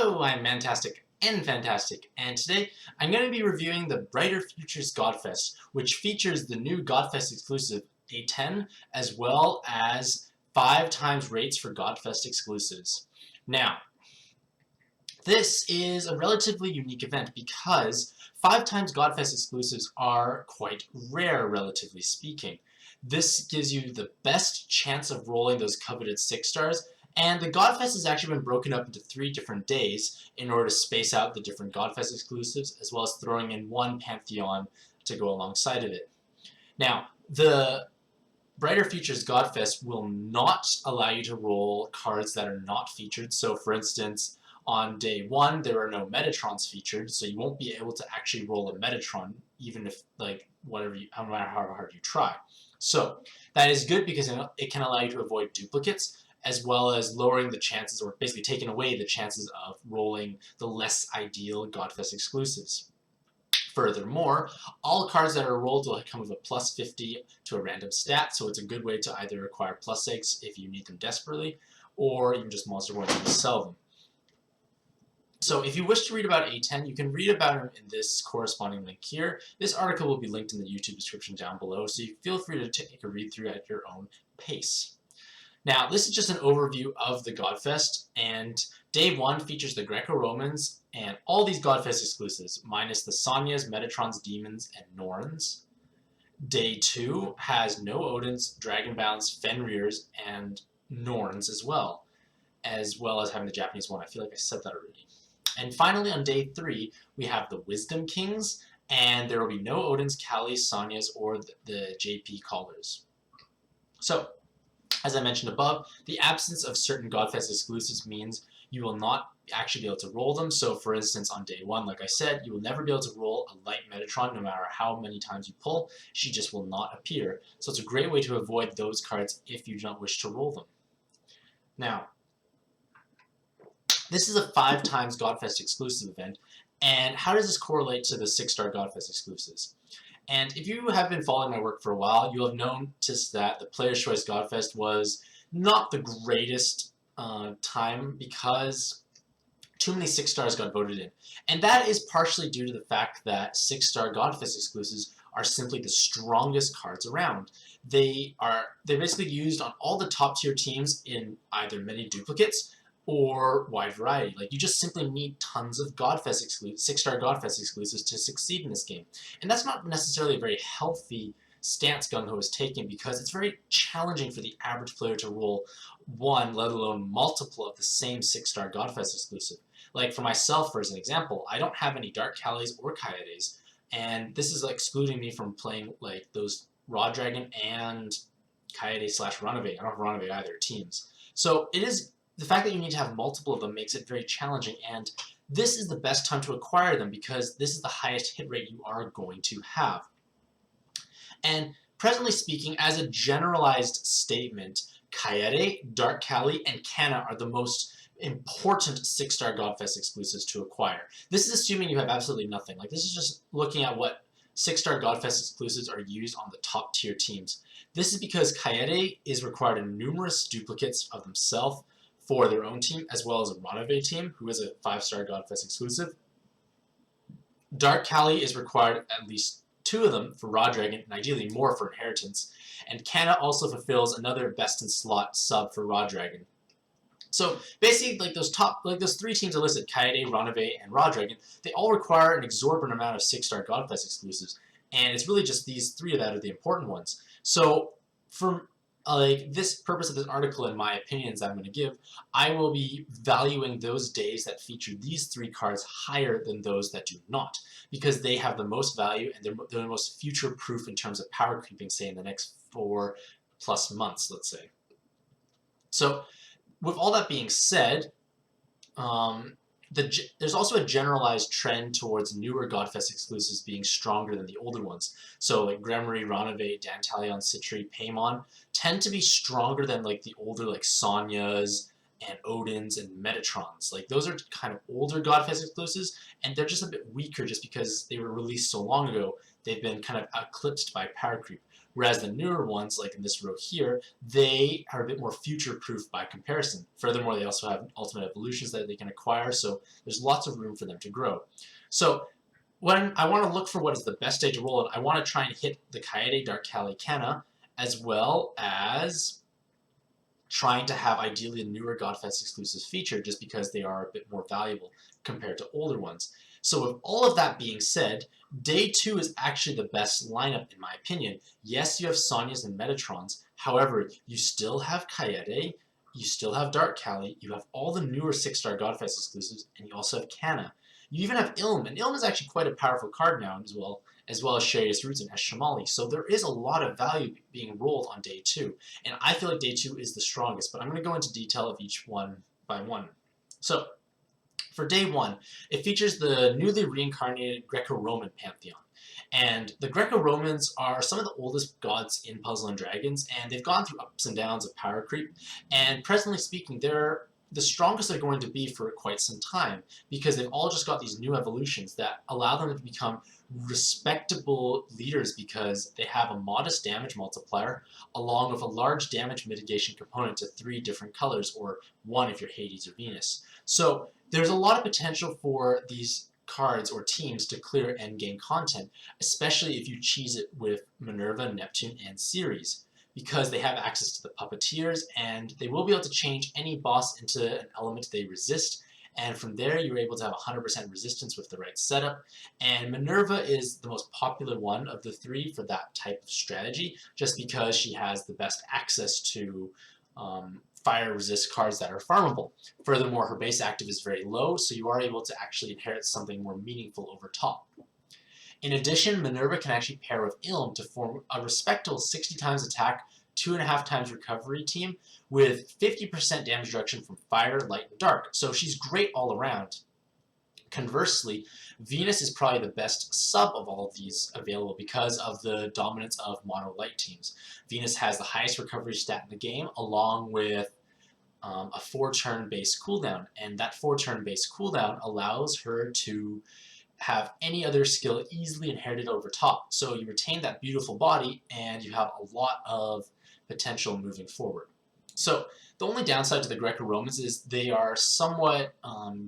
Hello, I'm Mantastic and Fantastic, and today I'm going to be reviewing the Brighter Futures Godfest, which features the new Godfest exclusive A10, as well as 5 times rates for Godfest exclusives. Now, this is a relatively unique event because 5 times Godfest exclusives are quite rare, relatively speaking. This gives you the best chance of rolling those coveted 6 stars, and the Godfest has actually been broken up into 3 different days in order to space out the different Godfest exclusives, as well as throwing in one Pantheon to go alongside of it. Now, the Brighter Futures Godfest will not allow you to roll cards that are not featured. So, for instance, on day 1, there are no Metatrons featured, so you won't be able to actually roll a Metatron, even if, no matter how hard you try. So, that is good because it can allow you to avoid duplicates, as well as lowering the chances, or basically taking away the chances of rolling the less ideal Godfest exclusives. Furthermore, all cards that are rolled will come with a plus 50 to a random stat, so it's a good way to either acquire plus 6 if you need them desperately, or you can just monster one and sell them. So if you wish to read about A10, you can read about him in this corresponding link here. This article will be linked in the YouTube description down below, so you feel free to take a read through at your own pace. Now, this is just an overview of the Godfest, and Day 1 features the Greco-Romans and all these Godfest exclusives, minus the Sonyas, Metatrons, Demons, and Norns. Day 2 has no Odins, Dragonbounds, Fenrirs, and Norns as well as having the Japanese one. I feel like I said that already. And finally, on Day 3, we have the Wisdom Kings, and there will be no Odins, Kalis, Sonyas, or the JP Callers. So, as I mentioned above, the absence of certain Godfest exclusives means you will not actually be able to roll them. So for instance, on day 1, like I said, you will never be able to roll a light Metatron no matter how many times you pull. She just will not appear. So it's a great way to avoid those cards if you don't wish to roll them. Now, this is a 5 times Godfest exclusive event, and how does this correlate to the 6-star Godfest exclusives? And if you have been following my work for a while, you'll have noticed that the Player's Choice Godfest was not the greatest time because too many 6 stars got voted in. And that is partially due to the fact that 6-star Godfest exclusives are simply the strongest cards around. They're basically used on all the top tier teams in either many duplicates or wide variety. Like, you just simply need tons of Godfest 6-star Godfest exclusives to succeed in this game. And that's not necessarily a very healthy stance Gung Ho has taken, because it's very challenging for the average player to roll one, let alone multiple of the same 6-star Godfest exclusive. Like for myself, for as an example, I don't have any Dark Kalis or Coyotes, and this is excluding me from playing like those Raw Dragon and Coyote / Runaway. I don't have Runaway either teams. So it is the fact that you need to have multiple of them makes it very challenging, and this is the best time to acquire them because this is the highest hit rate you are going to have. And presently speaking, as a generalized statement, Coyote, Dark Kali, and Canna are the most important 6-star Godfest exclusives to acquire. This is assuming you have absolutely nothing. Like, this is just looking at what 6-star Godfest exclusives are used on the top tier teams. This is because Coyote is required in numerous duplicates of themselves for their own team, as well as a Runaway team, who is a 5-star Godfest exclusive. Dark Kali is required at least 2 of them for Raw Dragon, and ideally more for Inheritance. And Canna also fulfills another best in slot sub for Raw Dragon. So basically, those 3 teams are listed, Coyote, Runaway, and Raw Dragon, they all require an exorbitant amount of 6-star Godfest exclusives. And it's really just these 3 that are the important ones. So for this purpose of this article and my opinions I'm going to give, I will be valuing those days that feature these 3 cards higher than those that do not, because they have the most value and they're the most future-proof in terms of power creeping, say, in the next 4+ months, let's say. So, with all that being said, there's also a generalized trend towards newer Godfest exclusives being stronger than the older ones. So like Gremory, Ranove, Dantalion, Citri, Paimon tend to be stronger than like the older like Sonyas and Odins and Metatrons. Like, those are kind of older Godfest exclusives, and they're just a bit weaker just because they were released so long ago. They've been kind of eclipsed by power creep. whereas the newer ones, like in this row here, they are a bit more future-proof by comparison. Furthermore, they also have ultimate evolutions that they can acquire, so there's lots of room for them to grow. So when I want to look for what is the best stage to roll in, I want to try and hit the Kaede, Dark Kali, Kanna, as well as trying to have ideally a newer Godfest exclusives feature just because they are a bit more valuable compared to older ones. So with all of that being said, Day 2 is actually the best lineup in my opinion. Yes, you have Sonyas and Metatrons, however, you still have Kaede, you still have Dark Kali, you have all the newer 6-star Godfest exclusives, and you also have Kanna. You even have Ilm, and Ilm is actually quite a powerful card now as well as Sharius Roots and Eshamali. So there is a lot of value being rolled on Day 2, and I feel like Day 2 is the strongest, but I'm going to go into detail of each one by one. So, for Day 1, it features the newly reincarnated Greco-Roman pantheon. And the Greco-Romans are some of the oldest gods in Puzzle & Dragons, and they've gone through ups and downs of power creep, and presently speaking, they're the strongest they're going to be for quite some time, because they've all just got these new evolutions that allow them to become respectable leaders because they have a modest damage multiplier along with a large damage mitigation component to 3 different colors, or 1 if you're Hades or Venus. So there's a lot of potential for these cards or teams to clear endgame content, especially if you cheese it with Minerva, Neptune, and Ceres, because they have access to the puppeteers, and they will be able to change any boss into an element they resist, and from there you're able to have 100% resistance with the right setup. And Minerva is the most popular one of the 3 for that type of strategy, just because she has the best access to fire resist cards that are farmable. Furthermore, her base active is very low, so you are able to actually inherit something more meaningful over top. In addition, Minerva can actually pair with Ilm to form a respectable 60 times attack, 2.5 times recovery team with 50% damage reduction from fire, light, and dark. So she's great all around. Conversely, Venus is probably the best sub of all of these available because of the dominance of mono light teams. Venus has the highest recovery stat in the game, along with a 4-turn base cooldown, and that 4-turn base cooldown allows her to have any other skill easily inherited over top. So you retain that beautiful body, and you have a lot of potential moving forward. So the only downside to the Greco-Romans is they are somewhat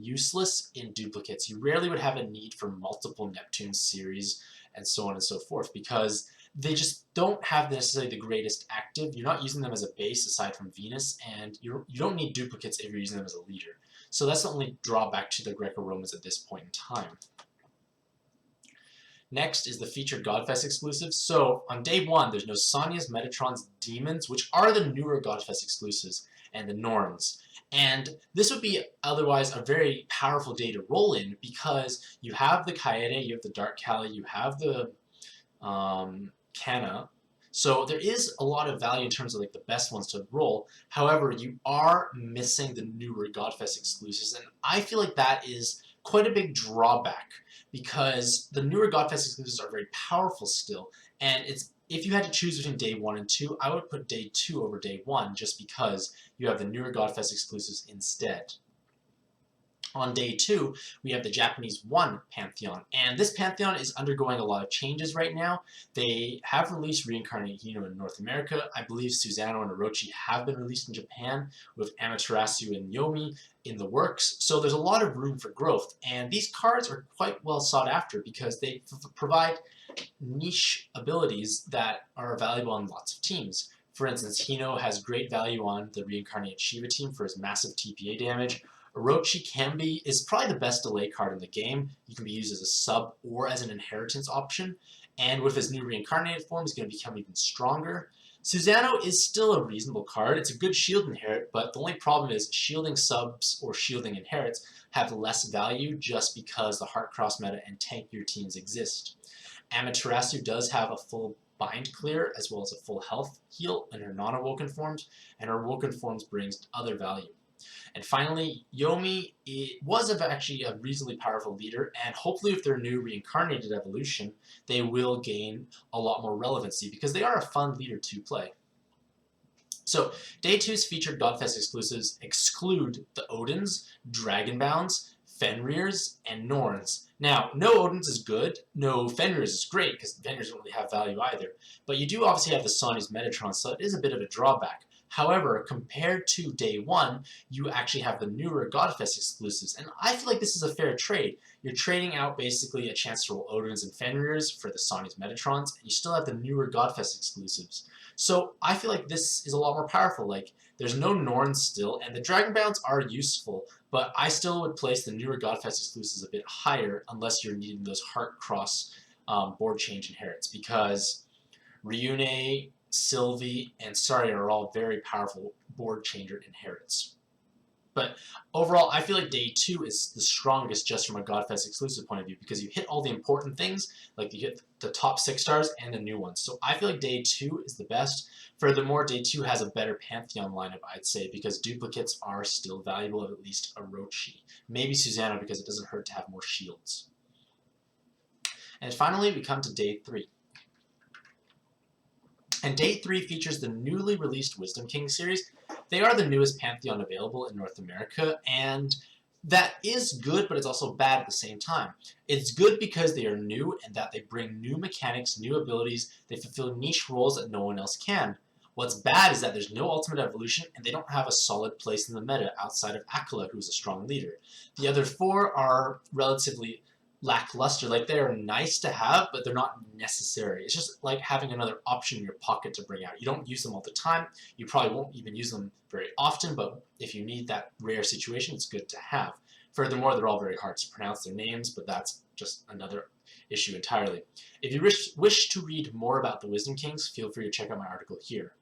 useless in duplicates. You rarely would have a need for multiple Neptune series and so on and so forth, because they just don't have necessarily the greatest active. You're not using them as a base aside from Venus, and you don't need duplicates if you're using them as a leader. So that's the only drawback to the Greco-Romans at this point in time. Next is the featured Godfest exclusives. So on Day 1, there's no Sonyas, Metatrons, Demons, which are the newer Godfest exclusives, and the Norns. And this would be otherwise a very powerful day to roll in, because you have the Kaede, you have the Dark Kali, you have the Kanna. So there is a lot of value in terms of like the best ones to roll. However, you are missing the newer Godfest exclusives, and I feel like that is quite a big drawback, because the newer Godfest exclusives are very powerful still, and if you had to choose between Day 1 and 2, I would put Day 2 over Day 1 just because you have the newer Godfest exclusives instead. On Day 2, we have the Japanese 1 Pantheon, and this Pantheon is undergoing a lot of changes right now. They have released Reincarnated Hino in North America. I believe Susano and Orochi have been released in Japan, with Amaterasu and Yomi in the works, so there's a lot of room for growth, and these cards are quite well sought after because they provide niche abilities that are valuable on lots of teams. For instance, Hino has great value on the Reincarnated Shiva team for his massive TPA damage. Orochi is probably the best delay card in the game. He can be used as a sub or as an inheritance option, and with his new reincarnated form, he's going to become even stronger. Susano is still a reasonable card. It's a good shield inherit, but the only problem is shielding subs or shielding inherits have less value just because the Heart Cross meta and tankier teams exist. Amaterasu does have a full bind clear as well as a full health heal in her non-awoken forms, and her awoken forms brings other value. And finally, Yomi was actually a reasonably powerful leader, and hopefully with their new reincarnated evolution, they will gain a lot more relevancy because they are a fun leader to play. So, Day 2's featured Godfest exclusives exclude the Odins, Dragonbounds, Fenrir's, and Norns. Now, no Odin's is good, no Fenrir's is great, because Fenrir's don't really have value either. But you do obviously have the Sonny's Metatron, so it is a bit of a drawback. However, compared to day one, you actually have the newer Godfest exclusives, and I feel like this is a fair trade. You're trading out basically a chance to roll Odin's and Fenrir's for the Sonny's Metatrons, and you still have the newer Godfest exclusives. So I feel like this is a lot more powerful. Like, there's no Norn still, and the Dragon Bounds are useful, but I still would place the newer Godfest exclusives a bit higher unless you're needing those Heart Cross board change inherits, because Ryune, Sylvie, and Saria are all very powerful board changer inherits. But overall, I feel like day 2 is the strongest just from a Godfest exclusive point of view, because you hit all the important things, like you hit the top 6 stars and the new ones. So I feel like day 2 is the best. Furthermore, day 2 has a better Pantheon lineup, I'd say, because duplicates are still valuable of at least Orochi. Maybe Susanna, because it doesn't hurt to have more shields. And finally, we come to day 3. And day 3 features the newly released Wisdom King series. They are the newest Pantheon available in North America, and that is good, but it's also bad at the same time. It's good because they are new and that they bring new mechanics, new abilities, they fulfill niche roles that no one else can. What's bad is that there's no ultimate evolution and they don't have a solid place in the meta outside of Akala, who's a strong leader. The other 4 are relatively lackluster. Like, they're nice to have, but they're not necessary. It's just like having another option in your pocket to bring out. You don't use them all the time. You probably won't even use them very often, but if you need that rare situation, it's good to have. Furthermore, they're all very hard to pronounce their names, but that's just another issue entirely. If you wish to read more about the Wisdom Kings, feel free to check out my article here.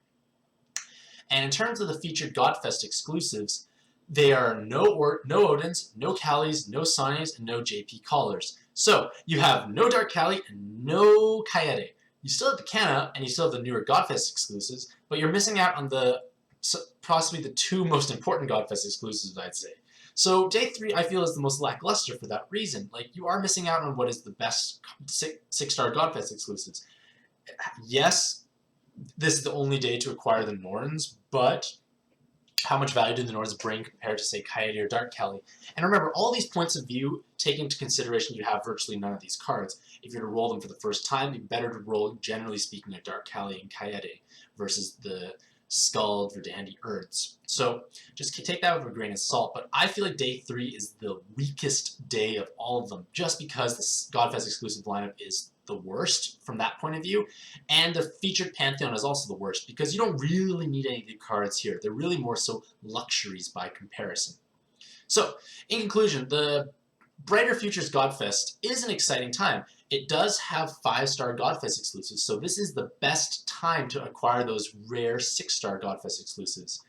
And in terms of the featured Godfest exclusives, they are no Odins, no Callies, no Sonnies, and no JP Callers. So you have no Dark Callie and no Kaede. You still have the Canna, and you still have the newer Godfest exclusives, but you're missing out on the possibly the 2 most important Godfest exclusives, I'd say. So day 3, I feel, is the most lackluster for that reason. Like, you are missing out on what is the best 6-star Godfest exclusives. Yes, this is the only day to acquire the Norns, but how much value do the Norns bring compared to, say, Kaede or Dark Callie? And remember, all these points of view take into consideration you have virtually none of these cards. If you're to roll them for the first time, it'd be better to roll, generally speaking, a Dark Callie and Kaede versus the Skald, Verdandi, Urds. So just take that with a grain of salt, but I feel like day 3 is the weakest day of all of them, just because the Godfest exclusive lineup is the worst from that point of view, and the featured Pantheon is also the worst, because you don't really need any of the cards here. They're really more so luxuries by comparison. So, in conclusion, the Brighter Futures Godfest is an exciting time. It does have 5-star Godfest exclusives, so this is the best time to acquire those rare 6-star Godfest exclusives.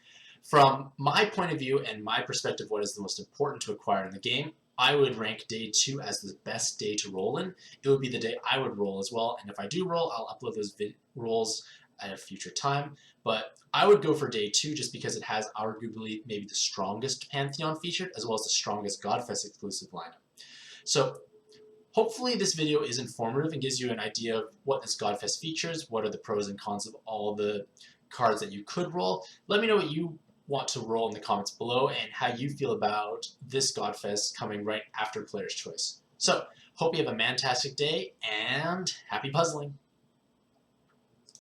From my point of view and my perspective, what is the most important to acquire in the game, I would rank day 2 as the best day to roll in. It would be the day I would roll as well, and if I do roll, I'll upload those rolls at a future time. But I would go for day 2 just because it has arguably maybe the strongest Pantheon featured, as well as the strongest Godfest exclusive lineup. So hopefully this video is informative and gives you an idea of what this Godfest features, what are the pros and cons of all the cards that you could roll. Let me know what you want to roll in the comments below and how you feel about this Godfest coming right after Player's Choice. So, hope you have a mantastic day and happy puzzling!